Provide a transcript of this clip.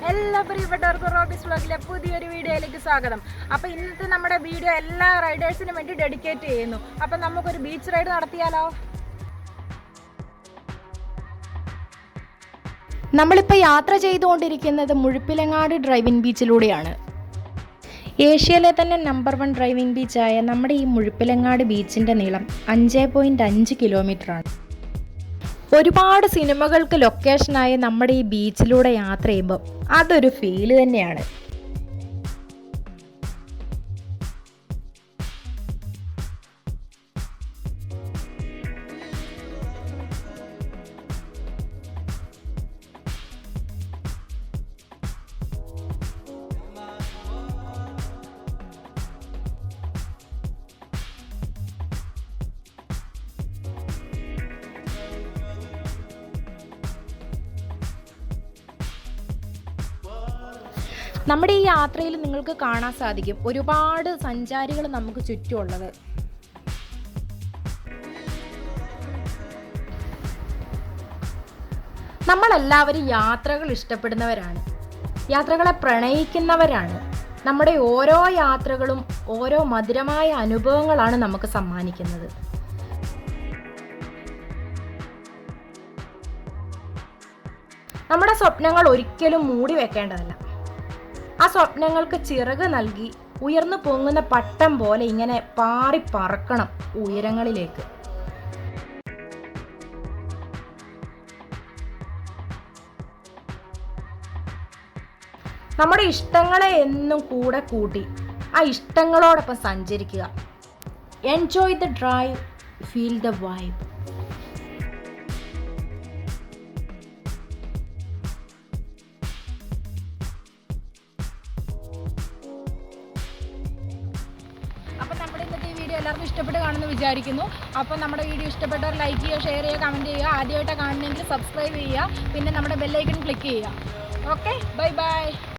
എല്ലാ പ്രിയപ്പെട്ടവർക്കും റോബീസ് വ്ലോഗിലെ പുതിയൊരു വീഡിയോയിലേക്ക് സ്വാഗതം. അപ്പോൾ ഇന്നത്തെ നമ്മുടെ വീഡിയോ എല്ലാ റൈഡേഴ്സിനും വേണ്ടി ഡെഡിക്കേറ്റ് ചെയ്യുന്നു. അപ്പോൾ നമുക്കൊരു ബീച്ച് റൈഡ് നടത്തിയാലോ? നമ്മളിപ്പോൾ യാത്ര ചെയ്തുകൊണ്ടിരിക്കുന്നത് മുഴപ്പിലങ്ങാട് ഡ്രൈവിംഗ് ബീച്ചിലൂടെയാണ്. ഏഷ്യയിലെ തന്നെ നമ്പർ 1 ഡ്രൈവിംഗ് ബീച്ചായ നമ്മുടെ ഈ മുഴപ്പിലങ്ങാട് ബീച്ചിൻ്റെ നീളം 5.5 കിലോമീറ്ററാണ്. ഒരുപാട് സിനിമകൾക്ക് ലൊക്കേഷനായി നമ്മുടെ ഈ ബീച്ചിലൂടെ യാത്ര ചെയ്യുമ്പോൾ അതൊരു ഫീല് തന്നെയാണ്. നമ്മുടെ ഈ യാത്രയിൽ നിങ്ങൾക്ക് കാണാൻ സാധിക്കും ഒരുപാട് സഞ്ചാരികൾ നമുക്ക് ചുറ്റുമുള്ളത്. നമ്മളെല്ലാവരും യാത്രകൾ ഇഷ്ടപ്പെടുന്നവരാണ്, യാത്രകളെ പ്രണയിക്കുന്നവരാണ്. നമ്മുടെ ഓരോ യാത്രകളും ഓരോ മധുരമായ അനുഭവങ്ങളാണ് നമുക്ക് സമ്മാനിക്കുന്നത്. നമ്മുടെ സ്വപ്നങ്ങൾ ഒരിക്കലും മൂടി വെക്കേണ്ടതല്ല. ആ സ്വപ്നങ്ങൾക്ക് ചിറക് നൽകി ഉയർന്നു പൊങ്ങുന്ന പട്ടം പോലെ ഇങ്ങനെ പാറി പറക്കണം ഉയരങ്ങളിലേക്ക്. നമ്മുടെ ഇഷ്ടങ്ങളെ എന്നും കൂടെ കൂട്ടി ആ ഇഷ്ടങ്ങളോടൊപ്പം സഞ്ചരിക്കുക. Enjoy the drive, feel the vibe. അപ്പോൾ നമ്മുടെ ഇന്നത്തെ ഈ വീഡിയോ എല്ലാവർക്കും ഇഷ്ടപ്പെട്ട് കാണുമെന്ന് വിചാരിക്കുന്നു. അപ്പോൾ നമ്മുടെ വീഡിയോ ഇഷ്ടപ്പെട്ടവർ ലൈക്ക് ചെയ്യുക, ഷെയർ ചെയ്യുക, കമൻറ്റ് ചെയ്യുക. ആദ്യമായിട്ട് കാണുന്നെങ്കിൽ സബ്സ്ക്രൈബ് ചെയ്യുക, പിന്നെ നമ്മുടെ ബെല്ലൈക്കൺ ക്ലിക്ക് ചെയ്യുക. Okay, bye bye.